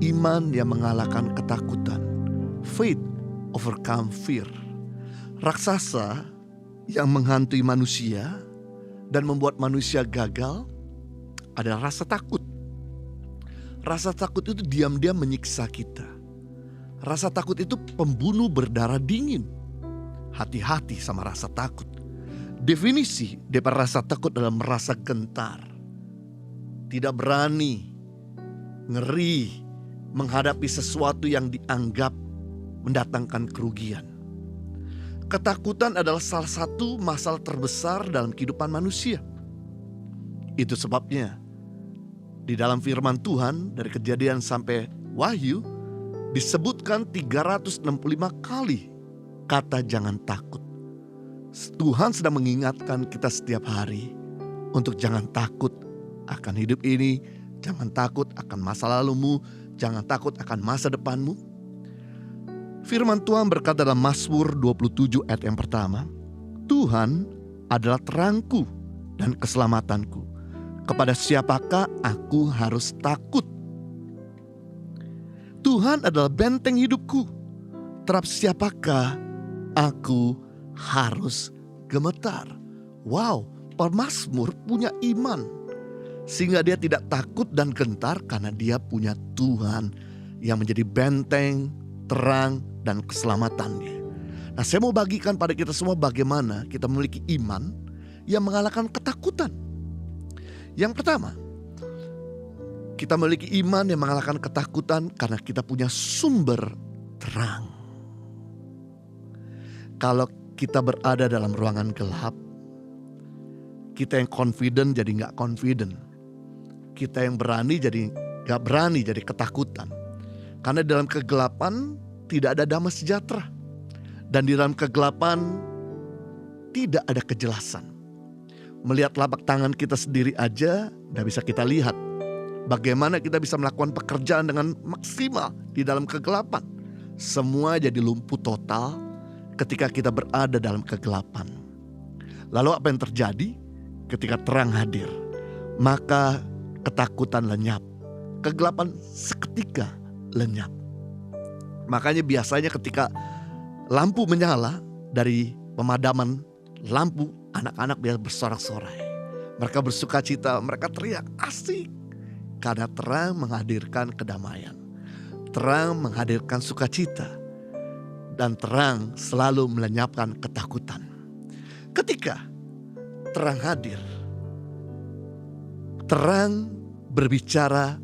iman yang mengalahkan ketakutan. Faith overcome fear. Raksasa yang menghantui manusia dan membuat manusia gagal adalah rasa takut. Rasa takut itu diam-diam menyiksa kita. Rasa takut itu pembunuh berdarah dingin. Hati-hati sama rasa takut. Definisi daripada rasa takut adalah merasa gentar, tidak berani, ngeri menghadapi sesuatu yang dianggap mendatangkan kerugian. Ketakutan adalah salah satu masalah terbesar dalam kehidupan manusia. Itu sebabnya di dalam firman Tuhan dari Kejadian sampai Wahyu disebutkan 365 kali kata jangan takut. Tuhan sedang mengingatkan kita setiap hari untuk jangan takut akan hidup ini, jangan takut akan masa lalumu, jangan takut akan masa depanmu. Firman Tuhan berkata dalam Mazmur 27 ayat yang pertama, Tuhan adalah terangku dan keselamatanku. Kepada siapakah aku harus takut? Tuhan adalah benteng hidupku. Terhadap siapakah aku harus gemetar? Wow, pemazmur punya iman. Sehingga dia tidak takut dan gentar karena dia punya Tuhan yang menjadi benteng, terang, dan keselamatannya. Nah, saya mau bagikan pada kita semua bagaimana kita memiliki iman yang mengalahkan ketakutan. Yang pertama, kita memiliki iman yang mengalahkan ketakutan karena kita punya sumber terang. Kalau kita berada dalam ruangan gelap, kita yang confident jadi gak confident. Kita yang berani jadi gak berani, jadi ketakutan. Karena dalam kegelapan tidak ada damai sejahtera. Dan di dalam kegelapan tidak ada kejelasan. Melihat telapak tangan kita sendiri aja gak bisa kita lihat. Bagaimana kita bisa melakukan pekerjaan dengan maksimal di dalam kegelapan. Semua jadi lumpuh total ketika kita berada dalam kegelapan. Lalu apa yang terjadi ketika terang hadir? Maka ketakutan lenyap. Kegelapan seketika lenyap. Makanya biasanya ketika lampu menyala dari pemadaman lampu, anak-anak biasa bersorak-sorai. Mereka bersuka cita, mereka teriak asik. Karena terang menghadirkan kedamaian. Terang menghadirkan sukacita. Dan terang selalu melenyapkan ketakutan. Ketika terang hadir, terang berbicara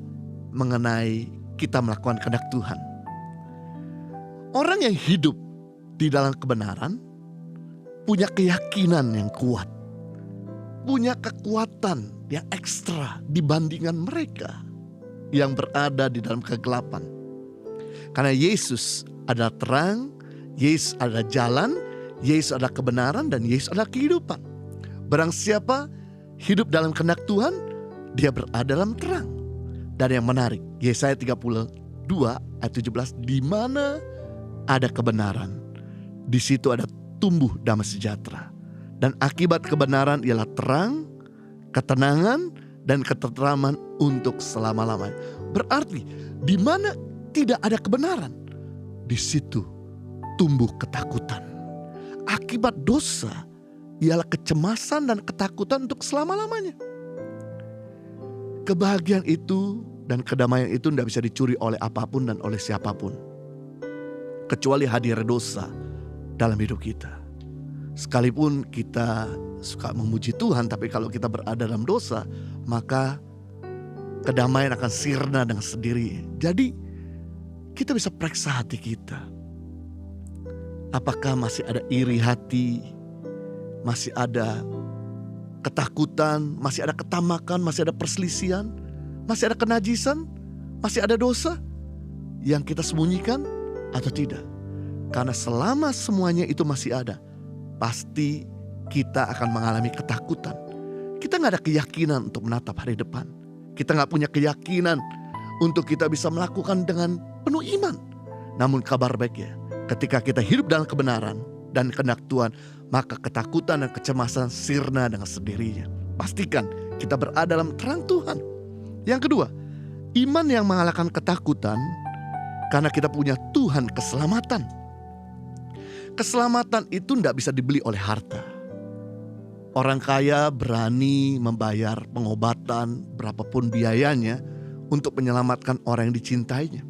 mengenai kita melakukan kehendak Tuhan. Orang yang hidup di dalam kebenaran punya keyakinan yang kuat, punya kekuatan yang ekstra dibandingkan mereka yang berada di dalam kegelapan. Karena Yesus adalah terang, Yesus adalah jalan, Yesus adalah kebenaran, dan Yesus adalah kehidupan. Barang siapa hidup dalam kehendak Tuhan, dia berada dalam terang. Dan yang menarik, Yesaya 32 ayat 17, di mana ada kebenaran, di situ ada tumbuh damai sejahtera. Dan akibat kebenaran ialah terang, ketenangan, dan ketentraman untuk selama-lamanya. Berarti di mana tidak ada kebenaran, di situ tumbuh ketakutan. Akibat dosa ialah kecemasan dan ketakutan untuk selama-lamanya. Kebahagiaan itu dan kedamaian itu tidak bisa dicuri oleh apapun dan oleh siapapun, kecuali hadir dosa dalam hidup kita. Sekalipun kita suka memuji Tuhan, tapi kalau kita berada dalam dosa, maka kedamaian akan sirna dengan sendiri. Jadi kita bisa periksa hati kita. Apakah masih ada iri hati, masih ada ketakutan, masih ada ketamakan, masih ada perselisihan, masih ada kenajisan, masih ada dosa yang kita sembunyikan atau tidak? Karena selama semuanya itu masih ada, pasti kita akan mengalami ketakutan. Kita gak ada keyakinan untuk menatap hari depan. Kita gak punya keyakinan untuk kita bisa melakukan dengan penuh iman. Namun kabar baiknya, ketika kita hidup dalam kebenaran dan kehendak Tuhan, maka ketakutan dan kecemasan sirna dengan sendirinya. Pastikan kita berada dalam terang Tuhan. Yang kedua, Iman yang mengalahkan ketakutan karena kita punya Tuhan keselamatan. Keselamatan itu tidak bisa dibeli oleh harta. Orang kaya berani membayar pengobatan berapapun biayanya untuk menyelamatkan orang yang dicintainya.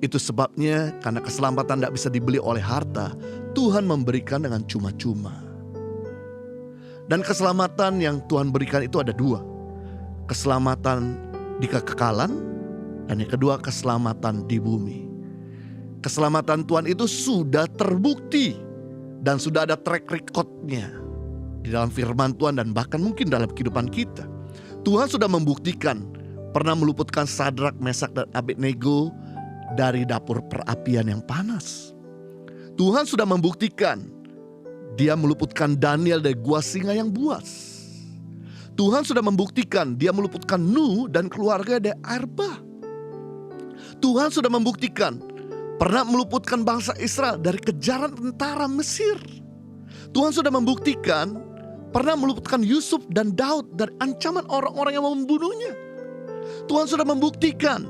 Itu sebabnya karena keselamatan tidak bisa dibeli oleh harta, Tuhan memberikan dengan cuma-cuma. Dan keselamatan yang Tuhan berikan itu ada dua. Keselamatan di kekekalan dan yang kedua keselamatan di bumi. Keselamatan Tuhan itu sudah terbukti dan sudah ada track recordnya di dalam firman Tuhan dan bahkan mungkin dalam kehidupan kita. Tuhan sudah membuktikan pernah meluputkan Sadrak, Mesak dan Abednego dari dapur perapian yang panas. Tuhan sudah membuktikan Dia meluputkan Daniel dari gua singa yang buas. Tuhan sudah membuktikan Dia meluputkan Nuh dan keluarga dari air bah. Tuhan sudah membuktikan pernah meluputkan bangsa Israel dari kejaran tentara Mesir. Tuhan sudah membuktikan pernah meluputkan Yusuf dan Daud dari ancaman orang-orang yang mau membunuhnya. Tuhan sudah membuktikan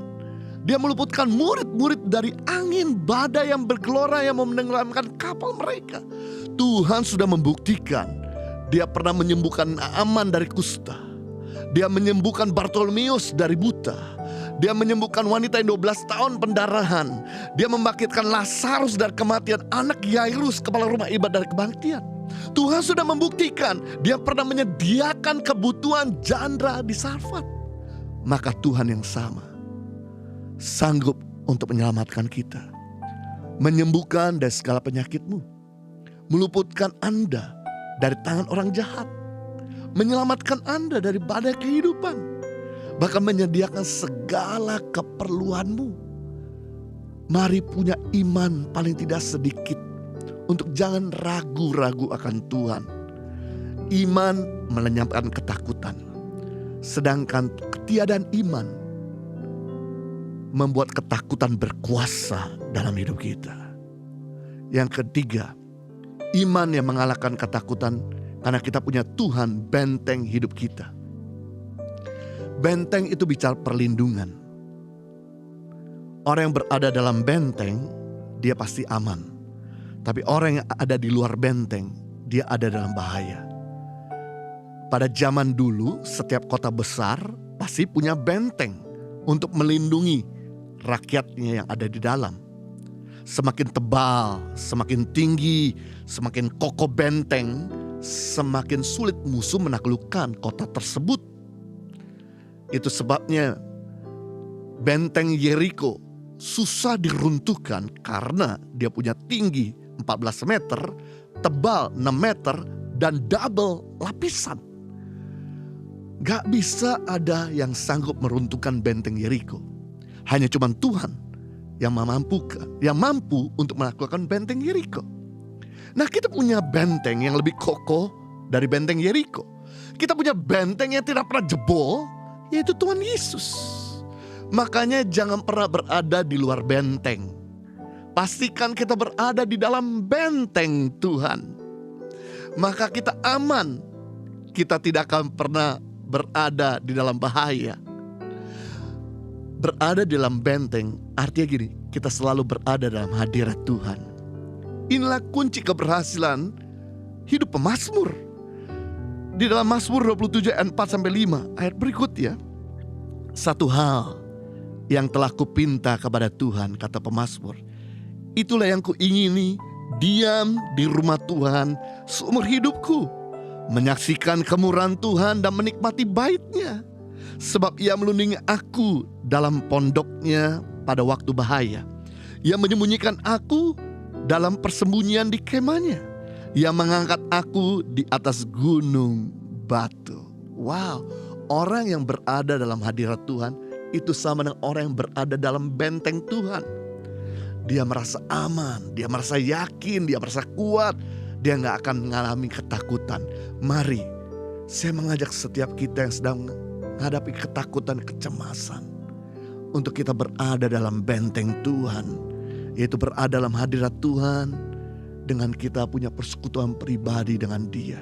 Dia meluputkan murid-murid dari angin badai yang bergelora yang mau menenggelamkan kapal mereka. Tuhan sudah membuktikan Dia pernah menyembuhkan Naaman dari kusta. Dia menyembuhkan Bartolomeus dari buta. Dia menyembuhkan wanita yang 12 tahun pendarahan. Dia membangkitkan Lazarus dari kematian, anak Yairus kepala rumah ibadah dari kebangkitan. Tuhan sudah membuktikan Dia pernah menyediakan kebutuhan janda di Sarfat. Maka Tuhan yang sama sanggup untuk menyelamatkan kita, menyembuhkan dari segala penyakitmu, meluputkan Anda dari tangan orang jahat, menyelamatkan Anda dari badai kehidupan, bahkan menyediakan segala keperluanmu. Mari punya iman paling tidak sedikit untuk jangan ragu-ragu akan Tuhan. Iman melenyapkan ketakutan, sedangkan ketiadaan iman membuat ketakutan berkuasa dalam hidup kita. Yang ketiga, iman yang mengalahkan ketakutan karena kita punya Tuhan benteng hidup kita. Benteng itu bicara perlindungan. Orang yang berada dalam benteng, dia pasti aman. Tapi orang yang ada di luar benteng, dia ada dalam bahaya. Pada zaman dulu, setiap kota besar pasti punya benteng untuk melindungi rakyatnya yang ada di dalam. Semakin tebal, semakin tinggi, semakin kokoh benteng, semakin sulit musuh menaklukkan kota tersebut. Itu sebabnya benteng Yeriko susah diruntuhkan karena dia punya tinggi 14 meter, tebal 6 meter, dan double lapisan. Gak bisa ada yang sanggup meruntuhkan benteng Yeriko. Hanya cuma Tuhan yang mampu untuk menaklukkan benteng Yeriko. Nah, kita punya benteng yang lebih kokoh dari benteng Yeriko. Kita punya benteng yang tidak pernah jebol, yaitu Tuhan Yesus. Makanya jangan pernah berada di luar benteng. Pastikan kita berada di dalam benteng Tuhan. Maka kita aman. Kita tidak akan pernah berada di dalam bahaya. Berada di dalam benteng artinya gini, kita selalu berada dalam hadirat Tuhan. Inilah kunci keberhasilan hidup pemazmur. Di dalam Mazmur 27 ayat 4-5 ayat berikut ya. Satu hal yang telah kupinta kepada Tuhan, kata pemazmur, itulah yang kuingini, diam di rumah Tuhan seumur hidupku, menyaksikan kemurahan Tuhan dan menikmati bait-Nya. Sebab Ia melindungi aku dalam pondoknya pada waktu bahaya. Ia menyembunyikan aku dalam persembunyian di kemahnya. Ia mengangkat aku di atas gunung batu. Wow, orang yang berada dalam hadirat Tuhan itu sama dengan orang yang berada dalam benteng Tuhan. Dia merasa aman, dia merasa yakin, dia merasa kuat. Dia gak akan mengalami ketakutan. Mari, saya mengajak setiap kita yang sedang menghadapi ketakutan, kecemasan, untuk kita berada dalam benteng Tuhan, yaitu berada dalam hadirat Tuhan, dengan kita punya persekutuan pribadi dengan Dia.